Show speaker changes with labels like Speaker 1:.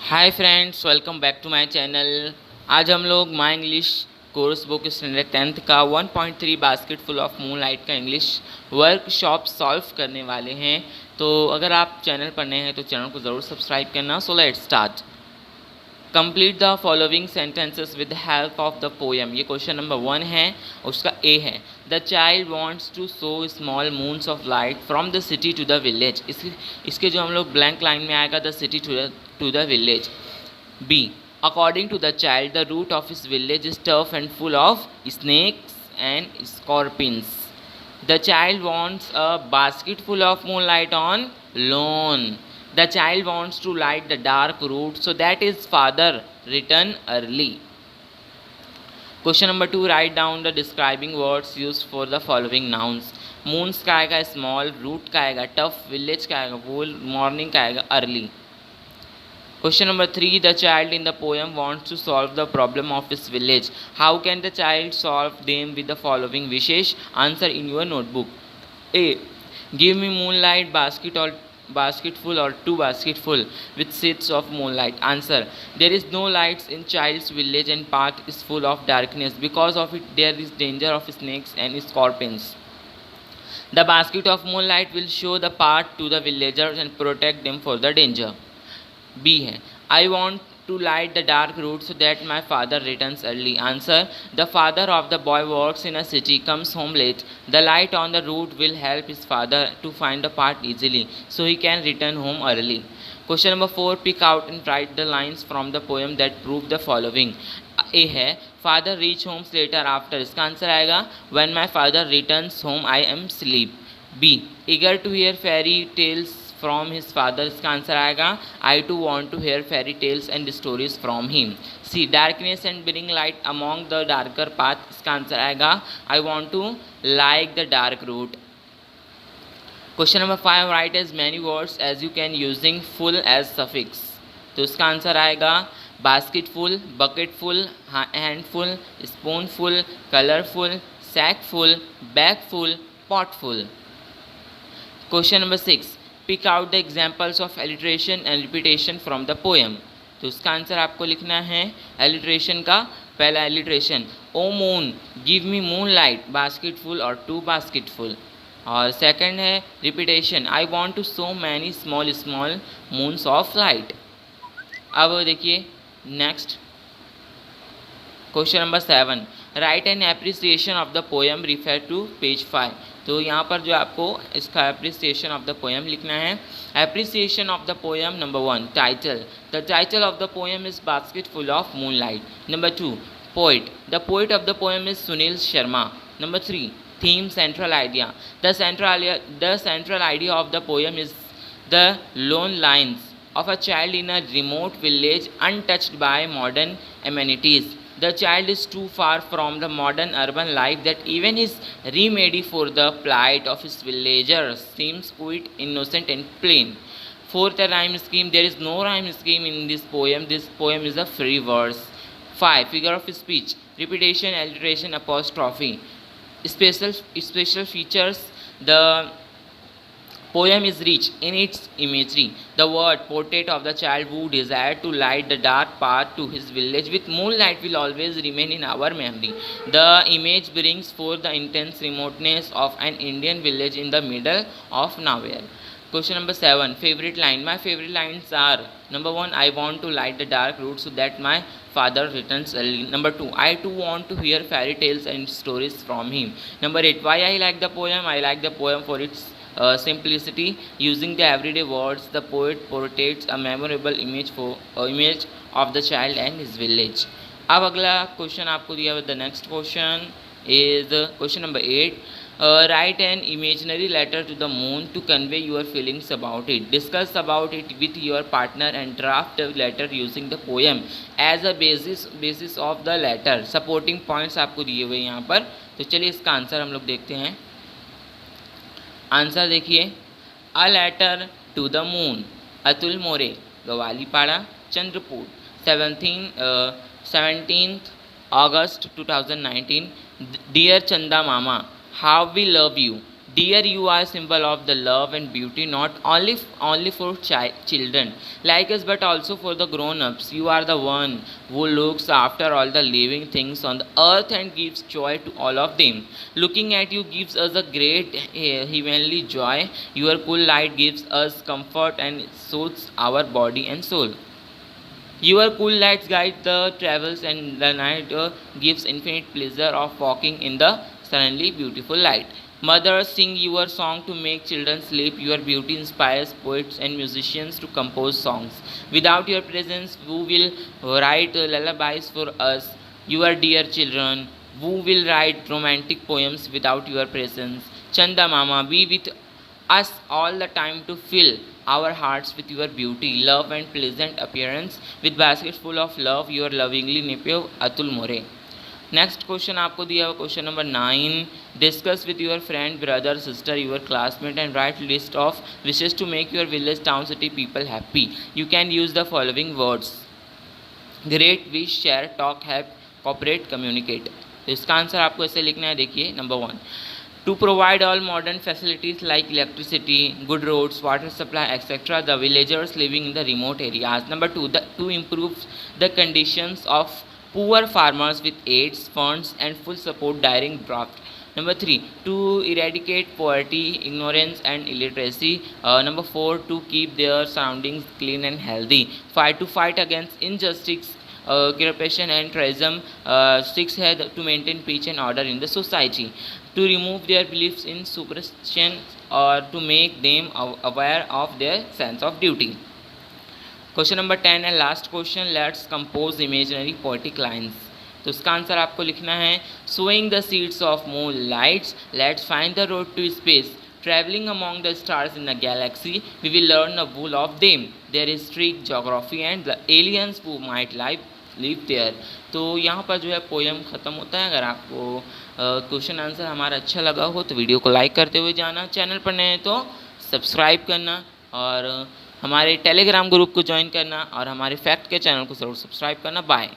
Speaker 1: Hi friends, welcome back to my channel. आज हम लोग my English course book standard 10th का 1.3 basket full of moonlight का English workshop solve करने वाले हैं। तो अगर आप चैनल पर नए हैं तो चैनल को ज़रूर सब्सक्राइब करना। So let's start. Complete the following sentences with help of the poem. ये क्वेश्चन नंबर 1 है, उसका ए है। The child wants to sow small moons of light from the city to the village. इसके जो हम लोग blank line में आएगा the city to the village. B, according to the child the route of his village is tough and full of snakes and scorpions. The child wants a basket full of moonlight on lawn. The child wants to light the dark route so that his father return early. Question number 2, write down the describing words used for the following nouns. Moons का आएगा small, route का आएगा tough, village का आएगा full, morning का आएगा early. Question number 3, the child in the poem wants to solve the problem of his village. How can the child solve them with the following wishes? Answer in your notebook. A, give me moonlight basketful or two basketful with seeds of moonlight. Answer, there is no lights in child's village and path is full of darkness. Because of it there is danger of snakes and scorpions. The basket of moonlight will show the path to the villagers and protect them for the danger. B है, I want to light the dark route so that my father returns early. Answer, the father of the boy works in a city comes home late. The light on the route will help his father to find the part easily so he can return home early. Question number 4, pick out and write the lines from the poem that prove the following. A है, father reach homes later after. इसका answer आएगा when my father returns home I am sleep. B, eager to hear fairy tales from his father. इसका answer आएगा I to want to hear fairy tales and stories from him. C, darkness and bring light among the darker path. इसका answer आएगा I want to like the dark route. Question number 5, write as many words as you can using full as suffix. तो इसका answer आएगा basketful, bucketful, handful, spoonful, colourful, sackful, bagful, potful. Question number 6, pick out the examples of alliteration and repetition from the poem. तो इसका answer आपको लिखना है alliteration का पहला alliteration, O moon give me moon light basketful और two basketful. और second है repetition, I want to so many small small moons of light. अब देखिए next question number 7, write an appreciation of the poem, refer to page 5. तो यहाँ पर जो आपको इसका एप्रिसिएशन ऑफ द पोएम लिखना है. Appreciation of the poem number 1, title. The title of the poem is basket full of moonlight. Number 2, poet. The poet of the poem is Sunil Sharma. Number 3, theme central idea. The central idea of the poem is the loan lines of a child in a remote village untouched by modern amenities. The child is too far from the modern urban life that even his remedy for the plight of his villagers seems quite innocent and plain. Fourth, a rhyme scheme. There is no rhyme scheme in this poem. This poem is a free verse. 5, figure of speech. Repetition, alliteration, apostrophe. Special features. The poem is rich in its imagery. The word portrait of the child who desired to light the dark path to his village with moonlight will always remain in our memory. The image brings forth the intense remoteness of an Indian village in the middle of nowhere. Question number 7, favorite line. My favorite lines are number 1, I want to light the dark route so that my father returns early. Number 2, I too want to hear fairy tales and stories from him. Number 8, why I like the poem. I like the poem for its simplicity. Using the everyday words, the poet portrays a memorable image of the child and his village. अब अगला question आपको दिया हुआ. The next question is question number 8, write an imaginary letter to the moon to convey your feelings about it. Discuss about it with your partner and draft the letter using the poem as a basis of the letter. Supporting points आपको दिए हुए यहाँ पर. तो चलिए इसका answer हम लोग देखते हैं. आंसर देखिए, a letter to the moon, Atul More, Gawalipada, Chandrapur, 17th August 2019. Dear Chanda Mama, how we love you. Dear, you are a symbol of the love and beauty, not only for children like us, but also for the grown-ups. You are the one who looks after all the living things on the earth and gives joy to all of them. Looking at you gives us a great heavenly joy. Your cool light gives us comfort and soothes our body and soul. Your cool lights guide the travels, and the night gives infinite pleasure of walking in the suddenly beautiful light. Mothers sing your song to make children sleep. Your beauty inspires poets and musicians to compose songs. Without your presence, who will write lullabies for us? Your dear children, who will write romantic poems without your presence? Chanda Mama, be with us all the time to fill our hearts with your beauty, love, and pleasant appearance. With baskets full of love, your lovingly nephew Atul More. Next question आपको दिया हुआ question number 9. Discuss with your friend, brother, sister, your classmate and write list of wishes to make your village, town, city people happy. You can use the following words: great, wish, share, talk, help, cooperate, communicate. तो इसका answer आपको ऐसे लिखना है. देखिए, number 1, to provide all modern facilities like electricity, good roads, water supply, etc. the villagers living in the remote areas. Number 2, to improve the conditions of poor farmers with aids, funds, and full support during drought. Number 3, to eradicate poverty, ignorance, and illiteracy. Number 4, to keep their surroundings clean and healthy. 5, to fight against injustice, corruption, and terrorism. 6 है to maintain peace and order in the society. To remove their beliefs in superstition or to make them aware of their sense of duty. Question number 10 and last question. Let's compose imaginary poetic lines. तो इसका answer आपको लिखना है: sowing the seeds of moonlights, let's find the road to space. Traveling among the stars in the galaxy, we will learn the wool of them. There is strict geography and the aliens who might live there. तो यहाँ पर जो है poem ख़त्म होता है. अगर आपको क्वेश्चन आंसर हमारा अच्छा लगा हो तो वीडियो को लाइक करते हुए जाना. चैनल पर नए तो सब्सक्राइब करना और हमारे टेलीग्राम ग्रुप को ज्वाइन करना और हमारे फैक्ट के चैनल को ज़रूर सब्सक्राइब करना. बाय.